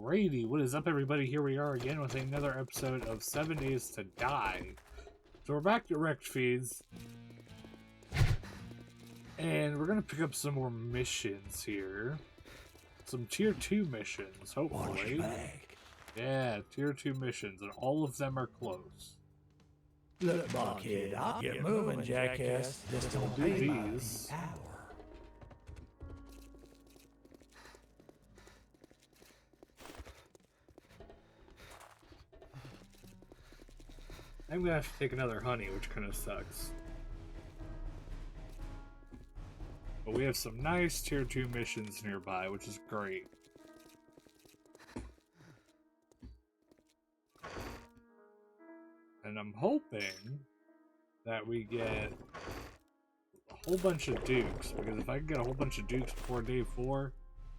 Alrighty, what is up everybody? Here we are again with another episode of 7 Days to Die. So we're back to Rect Feeds. And we're gonna pick up some more missions here. Some tier 2 missions, hopefully. Yeah, tier 2 missions, and all of them are close. Look, kid, I'll get moving, jackass. Just don't do pay these. by the hour. I'm gonna have to take another honey, which kind of sucks. But we have some nice tier 2 missions nearby, which is great. And I'm hoping that we get a whole bunch of dukes, because if I can get a whole bunch of dukes before day 4,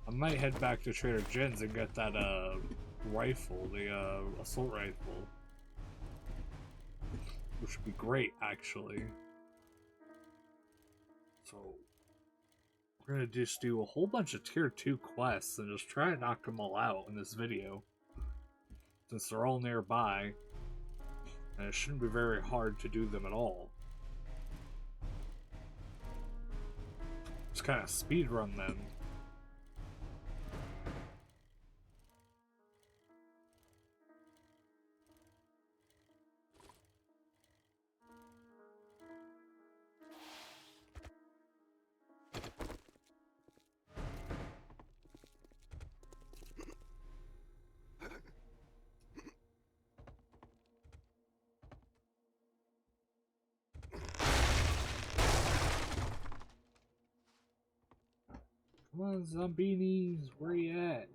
I might head back to Trader Jen's and get that rifle, the assault rifle. Which would be great, actually. So, we're gonna just do a whole bunch of tier 2 quests and just try and knock them all out in this video. Since they're all nearby. And it shouldn't be very hard to do them at all. Just kind of speedrun them. Come on, Zombinis, where you at?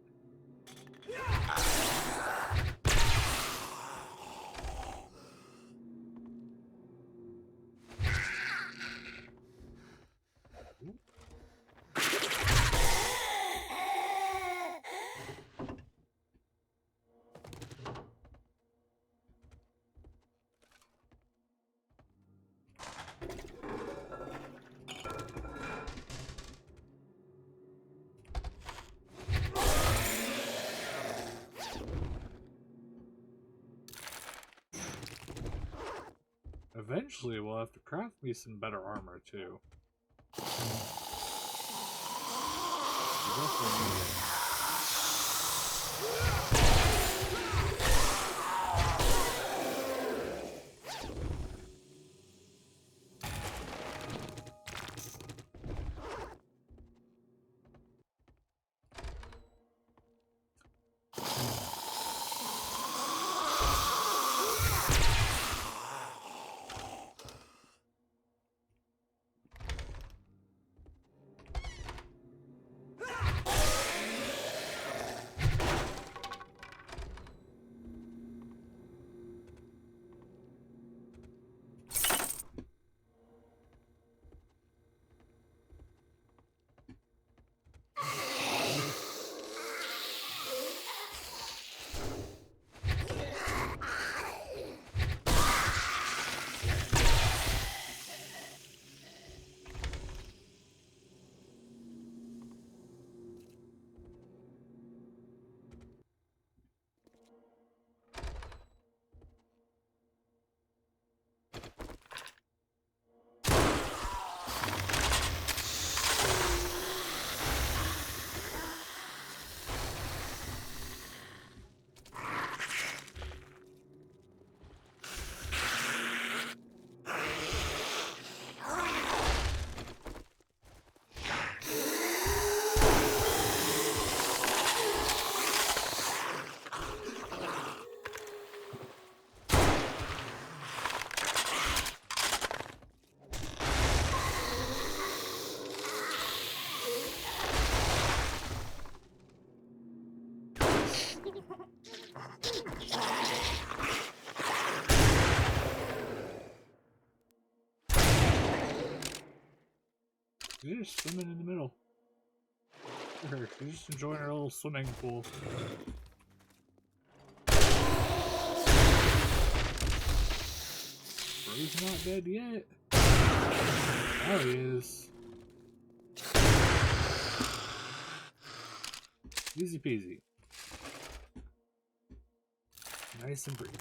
Eventually, we'll have to craft me some better armor, too. She's just swimming in the middle. Look at her. She's just enjoying her little swimming pool. Bro's not dead yet. Now he is. Easy peasy. Nice and breezy.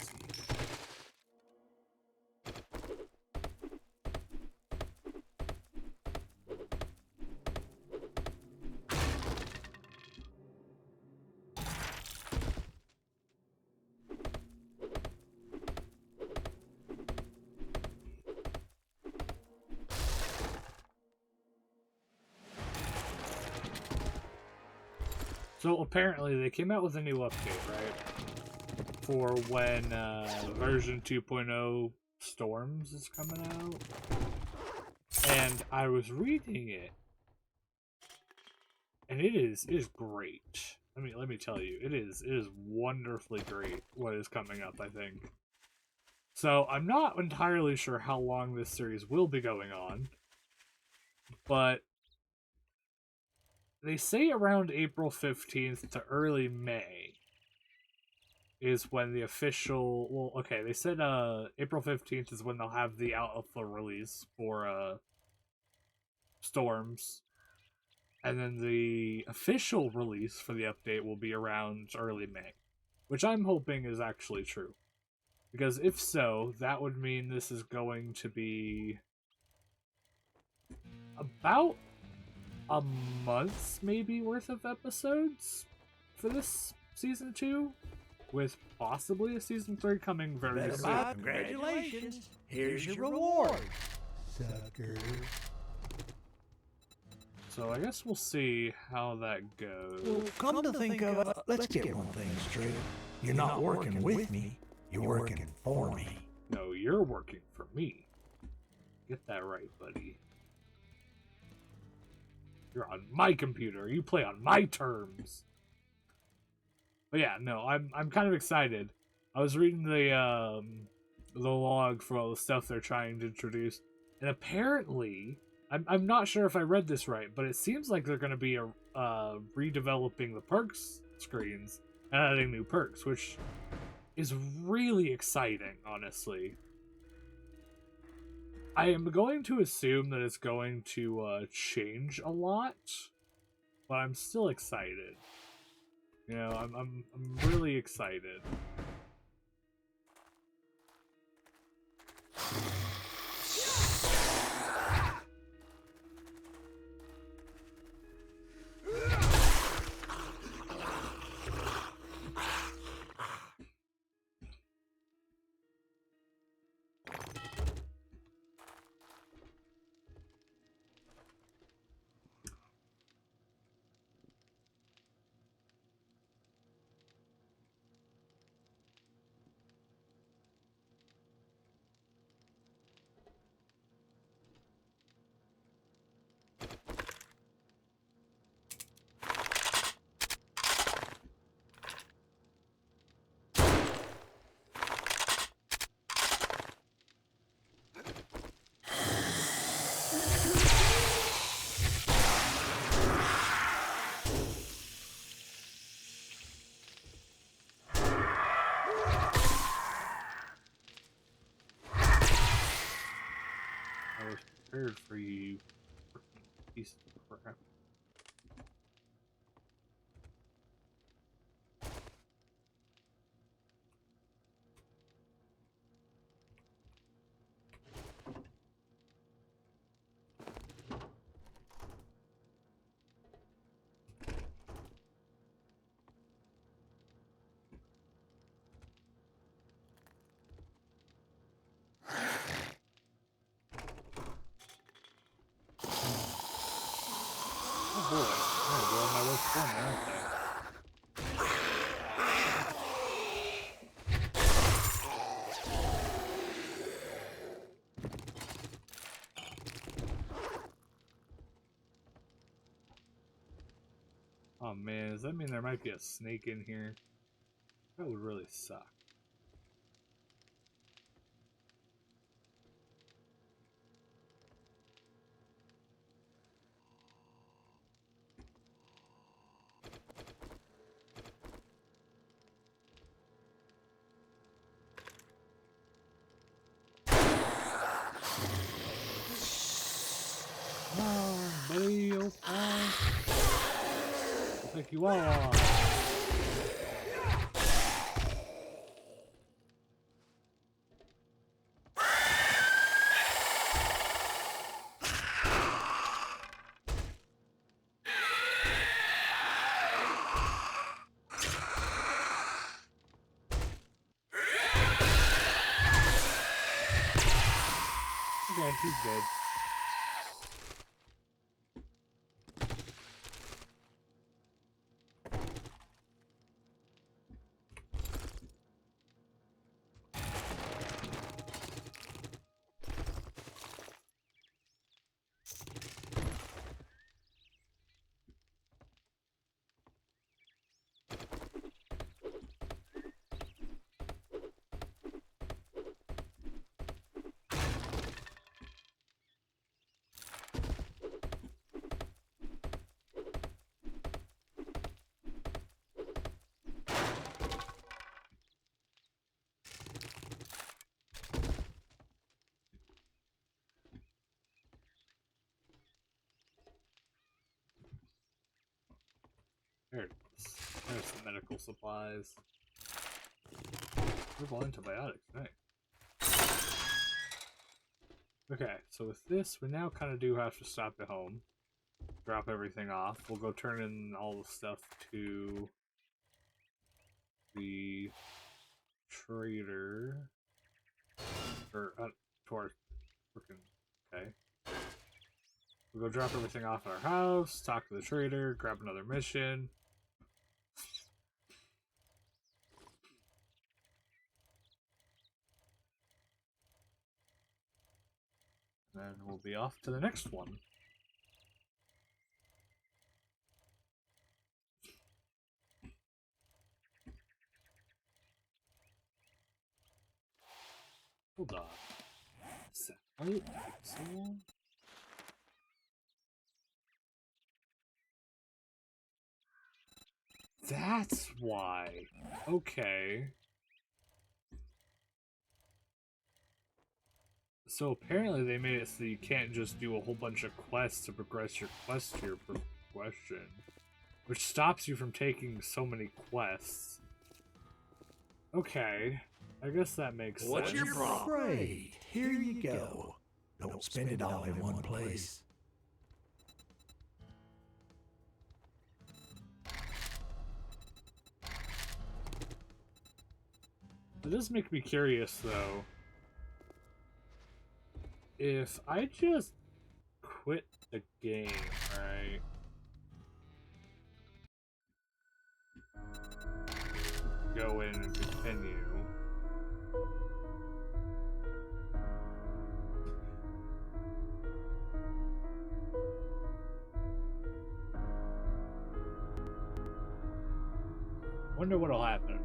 So apparently they came out with a new update, right? For when version 2.0 Storms is coming out. And I was reading it. And it is great. Let me tell you, it is wonderfully great what is coming up, I think. So I'm not entirely sure how long this series will be going on. But they say around April 15th to early May is when the official... Well, okay, they said April 15th is when they'll have the alpha release for Storms. And then the official release for the update will be around early May. Which I'm hoping is actually true. Because if so, that would mean this is going to be about a month's maybe worth of episodes for this season 2, with possibly a season 3 coming very soon. Congratulations! Here's your reward, sucker. So I guess we'll see how that goes. Well, come to think of it, let's get one thing straight. You're not working with me, you're working for me. No, you're working for me. Get that right, buddy. You're on my computer. You play on my terms. But yeah, no, I'm kind of excited. I was reading the log for all the stuff they're trying to introduce, and apparently, I'm not sure if I read this right, but it seems like they're going to be redeveloping the perks screens and adding new perks, which is really exciting, honestly. I am going to assume that it's going to change a lot, but I'm still excited. You know, I'm really excited. I was prepared for you, piece of crap. Oh boy, they're doing my work for me, aren't they? Oh man, does that mean there might be a snake in here? That would really suck. Oh, buddy, you'll fall. I'll take you on. good. He's good. There it is. There's some medical supplies. Herbal antibiotics, nice. Okay, so with this, we now kind of do have to stop at home. Drop everything off. We'll go turn in all the stuff to the trader. Or, to our freaking... Okay. We'll go drop everything off at our house, talk to the trader, grab another mission. Then we'll be off to the next one. Hold on. Satellite pixel? That's why. Okay. So apparently they made it so you can't just do a whole bunch of quests to progress your quest to your progression. Which stops you from taking so many quests. Okay. I guess that makes sense. What's your problem? Great. Here you go. Don't spend it all in one place. It does make me curious, though. If I just quit the game, right? Go in and continue. Wonder what'll happen.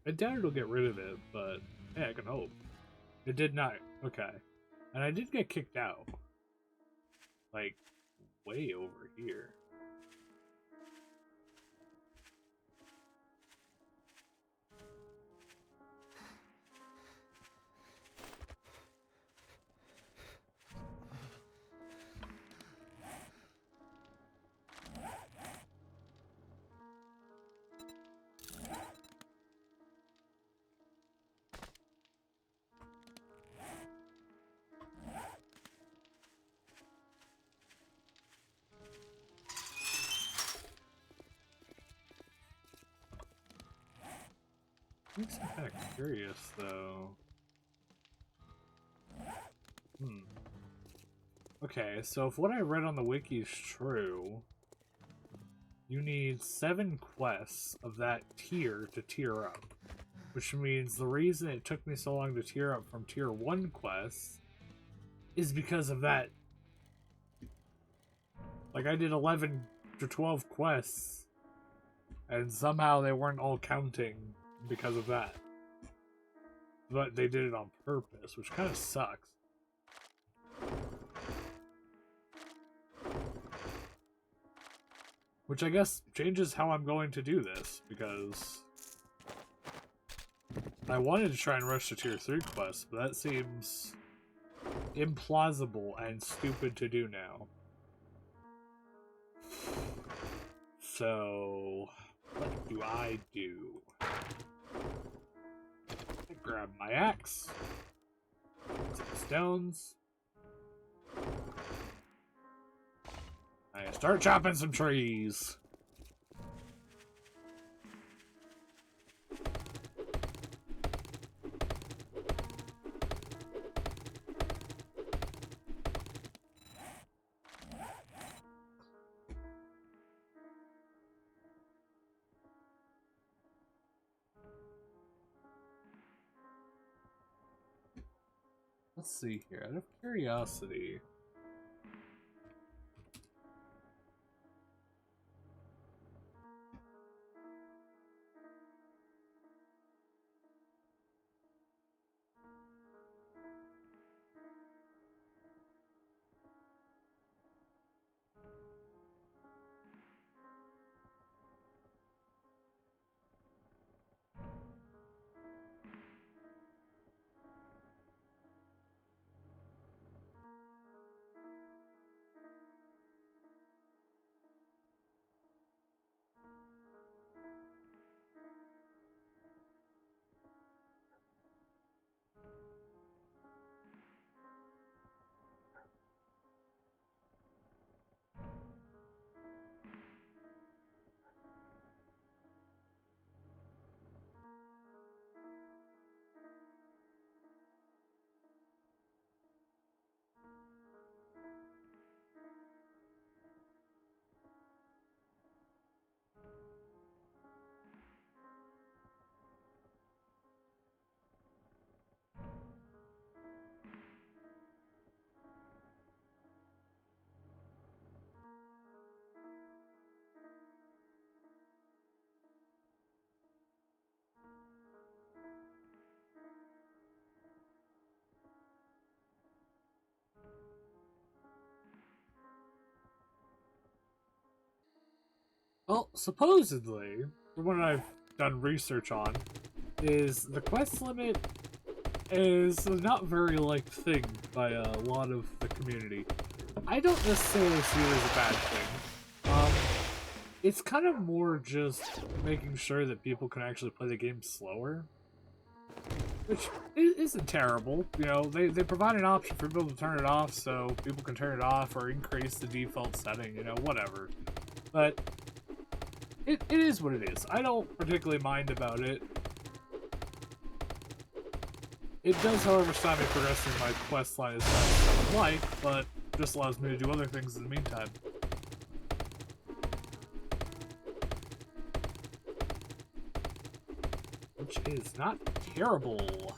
I doubt it'll get rid of it, but hey, I can hope. It did not. Okay. And I did get kicked out. Like, way over here. Makes me kind of curious, though. Okay, so if what I read on the wiki is true, you need 7 quests of that tier to tier up. Which means the reason it took me so long to tier up from tier 1 quests is because of that Like, I did 11 to 12 quests, and somehow they weren't all counting because of that. But they did it on purpose, which kind of sucks. Which I guess changes how I'm going to do this, because I wanted to try and rush the tier 3 quest, but that seems implausible and stupid to do now. So, what do I do? I grab my axe, some stones, I start chopping some trees. Let's see here, out of curiosity. Well, supposedly, from what I've done research on, is the quest limit is not a very liked thing by a lot of the community. I don't necessarily see it as a bad thing. It's kind of more just making sure that people can actually play the game slower. Which isn't terrible. You know, they provide an option for people to turn it off so people can turn it off or increase the default setting, you know, whatever. But it is what it is. I don't particularly mind about it. It does, however, stop me progressing my quest line as fast as I would like, but just allows me to do other things in the meantime. Which is not terrible.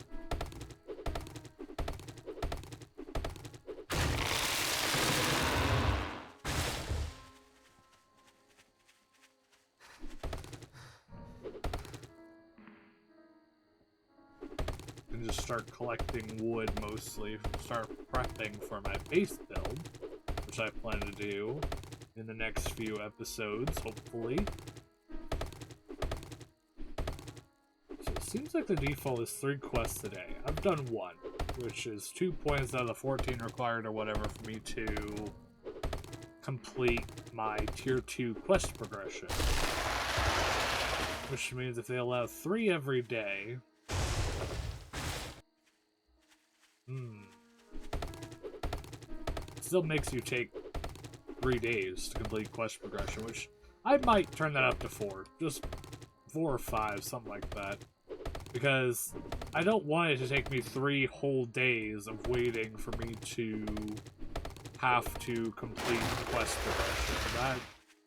And just start collecting wood mostly, start prepping for my base build, which I plan to do in the next few episodes, hopefully. So it seems like the default is 3 quests a day. I've done 1, which is 2 points out of the 14 required or whatever for me to complete my tier 2 quest progression. Which means if they allow 3 every day, still makes you take 3 days to complete quest progression, which I might turn that up to 4. Just 4 or 5, something like that. Because I don't want it to take me 3 whole days of waiting for me to have to complete quest progression.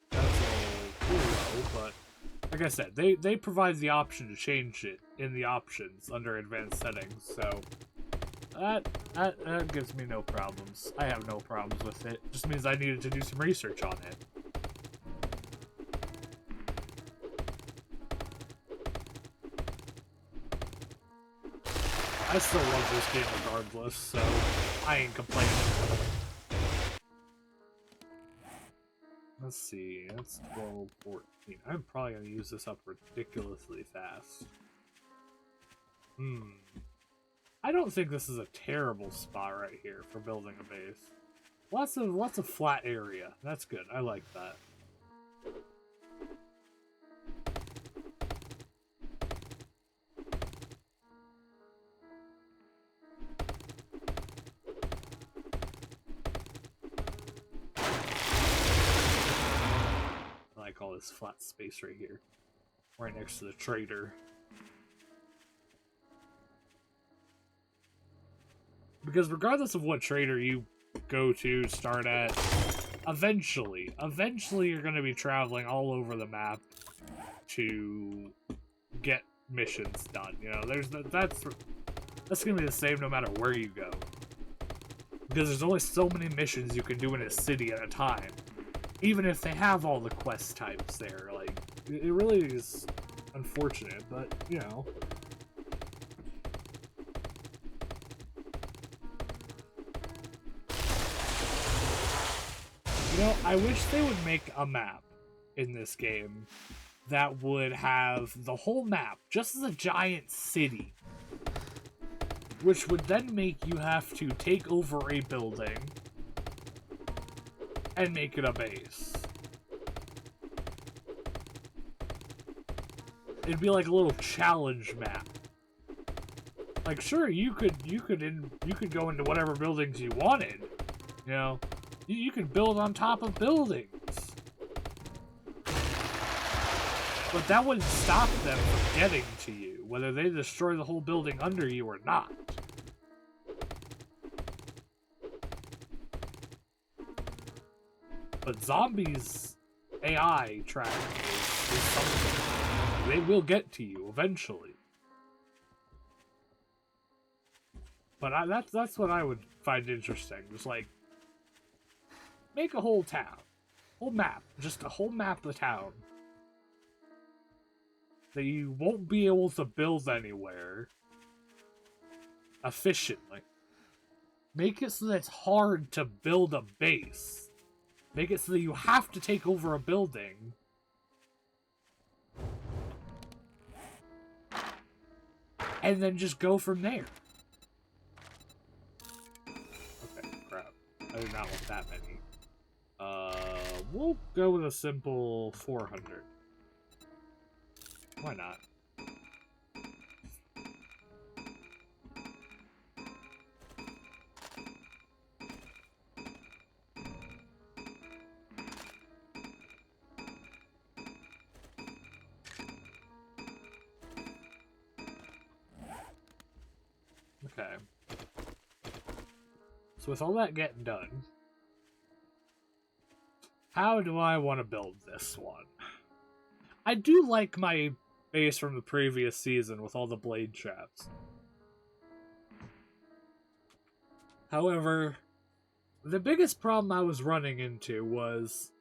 That's a little low, but like I said, they provide the option to change it in the options under advanced settings, so That gives me no problems. I have no problems with it. Just means I needed to do some research on it. I still love this game regardless, so I ain't complaining. Let's see, that's 12, 14. I'm probably gonna use this up ridiculously fast. I don't think this is a terrible spot right here for building a base. Lots of flat area. That's good. I like that. I like all this flat space right here. Right next to the trader. Because regardless of what trader you go to, start at, eventually you're going to be traveling all over the map to get missions done. You know, that's going to be the same no matter where you go. Because there's only so many missions you can do in a city at a time. Even if they have all the quest types there, like, it really is unfortunate, but, you know. You know, I wish they would make a map in this game that would have the whole map just as a giant city, which would then make you have to take over a building and make it a base. It'd be like a little challenge map. Like, sure, you could go into whatever buildings you wanted, you know. You could build on top of buildings. But that wouldn't stop them from getting to you, whether they destroy the whole building under you or not. But zombies' AI tracking is something. They will get to you eventually. But that's what I would find interesting. Just like, make a whole town. Whole map. Just a whole map of town. That you won't be able to build anywhere efficiently. Make it so that it's hard to build a base. Make it so that you have to take over a building. And then just go from there. Okay, crap. I did not want that many. We'll go with a simple 400. Why not? Okay. So with all that getting done, how do I want to build this one? I do like my base from the previous season with all the blade traps. However, the biggest problem I was running into was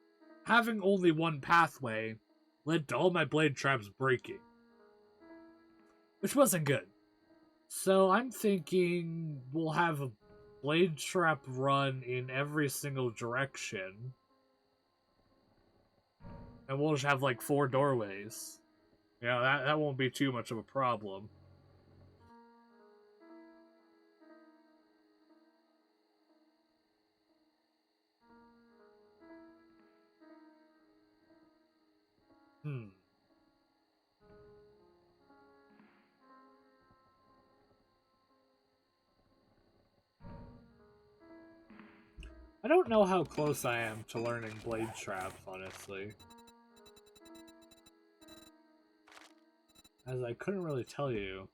having only one pathway led to all my blade traps breaking. Which wasn't good. So I'm thinking we'll have a blade trap run in every single direction. And we'll just have like 4 doorways. Yeah, that won't be too much of a problem. I don't know how close I am to learning blade traps, honestly. As I couldn't really tell you.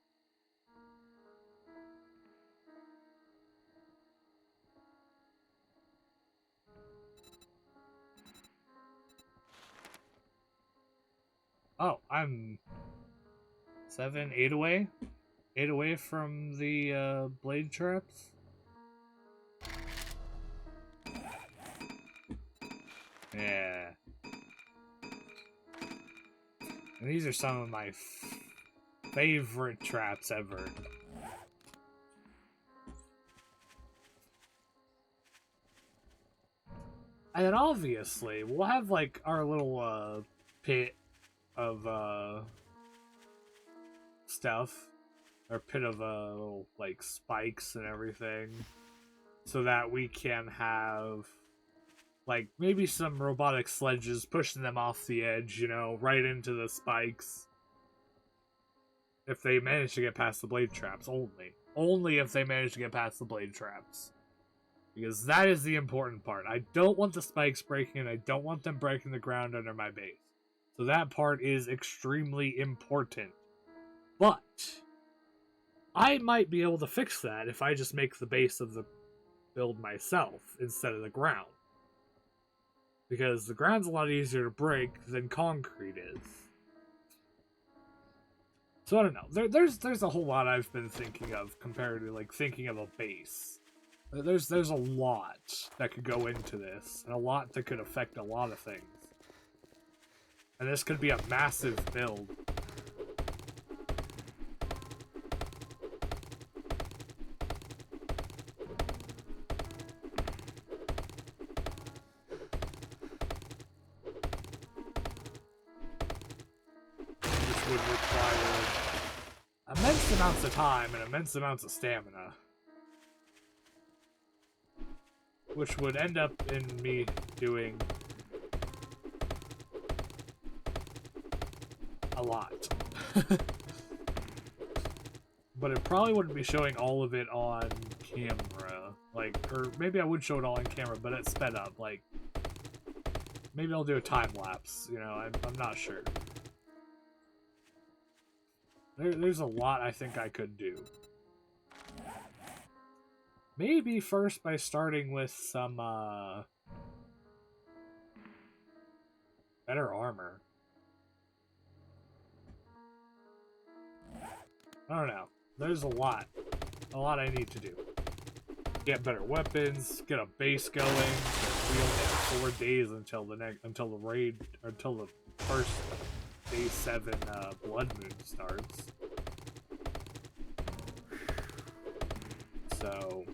Oh, I'm 7, 8 away? 8 away from the blade traps. Yeah. And these are some of my favorite traps ever. And then obviously, we'll have like our little pit of stuff. Our pit of little like spikes and everything. So that we can have like maybe some robotic sledges pushing them off the edge, you know, right into the spikes. If they manage to get past the blade traps, only. Only if they manage to get past the blade traps. Because that is the important part. I don't want the spikes breaking, and I don't want them breaking the ground under my base. So that part is extremely important. But I might be able to fix that if I just make the base of the build myself instead of the ground. Because the ground's a lot easier to break than concrete is. So I don't know. There's a whole lot I've been thinking of compared to like thinking of a base. There's a lot that could go into this, and a lot that could affect a lot of things. And this could be a massive build. This would require immense amounts of time and immense amounts of stamina. Which would end up in me doing a lot. But it probably wouldn't be showing all of it on camera. Like, or maybe I would show it all on camera, but it's sped up. Like, maybe I'll do a time lapse, you know, I'm not sure. There's a lot I think I could do. Maybe first by starting with some, better armor. I don't know. There's a lot I need to do. Get better weapons, get a base going. We only have 4 days until the raid, or until the first day 7 blood moon starts. So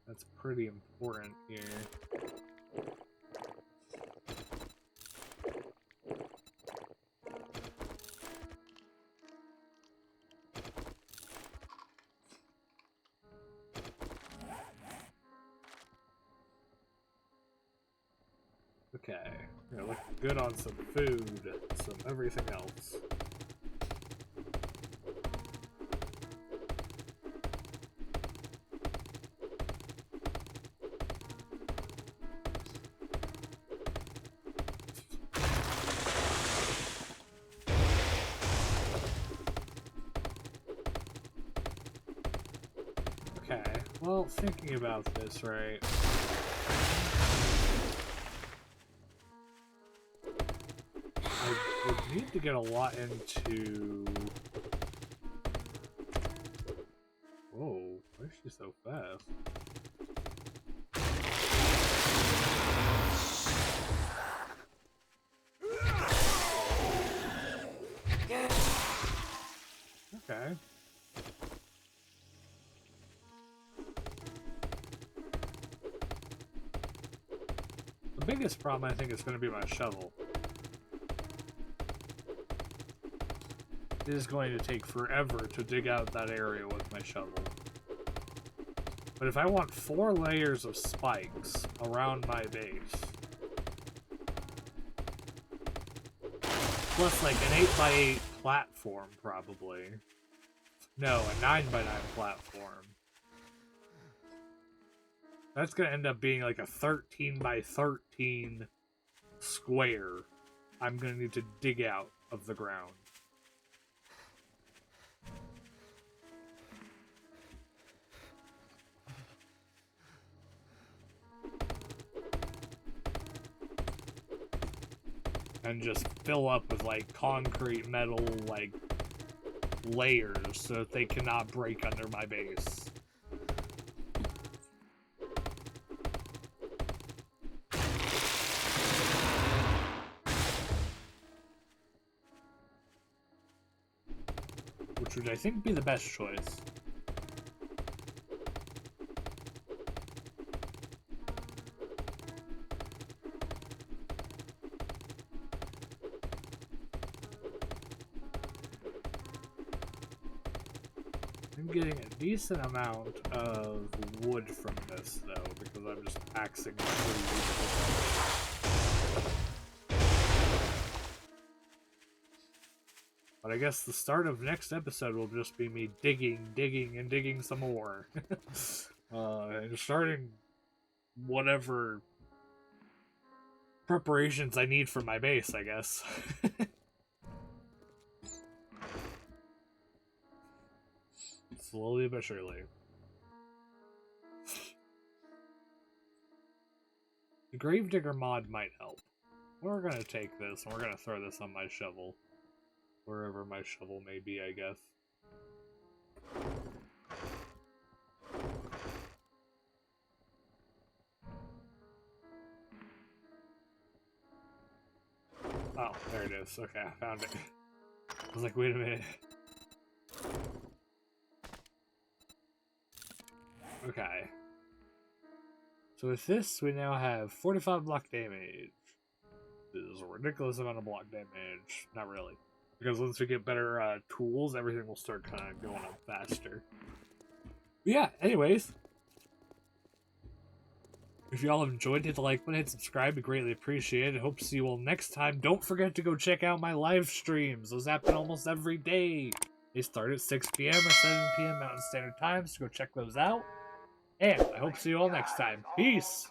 that's pretty important here. Okay, we're gonna look good on some food, some everything else. Okay, well, thinking about this, right? I would need to get a lot into... Whoa, why is she so fast? Okay. The biggest problem, I think, is going to be my shovel. It is going to take forever to dig out that area with my shovel. But if I want 4 layers of spikes around my base, plus like an 8x8 platform, probably. No, a 9x9 platform. That's gonna end up being like a 13x13 square I'm gonna need to dig out of the ground. And just fill up with like concrete, metal, like layers so that they cannot break under my base. Which would, I think, be the best choice. I'm getting a decent amount of wood from this, though, because I'm just axing trees. But I guess the start of next episode will just be me digging, and digging some more. And starting whatever preparations I need for my base, I guess. Slowly but surely. The Gravedigger mod might help. We're gonna take this and we're gonna throw this on my shovel. Wherever my shovel may be, I guess. Oh, there it is. Okay, I found it. I was like, wait a minute. Okay. So with this, we now have 45 block damage. This is a ridiculous amount of block damage. Not really. Because once we get better tools, everything will start kind of going up faster. But yeah, anyways. If y'all have enjoyed, hit the like button, hit subscribe, be greatly appreciated. Hope to see you all next time. Don't forget to go check out my live streams. Those happen almost every day. They start at 6 p.m. or 7 p.m. Mountain Standard Time, so go check those out. And I hope to see you all next time. Peace!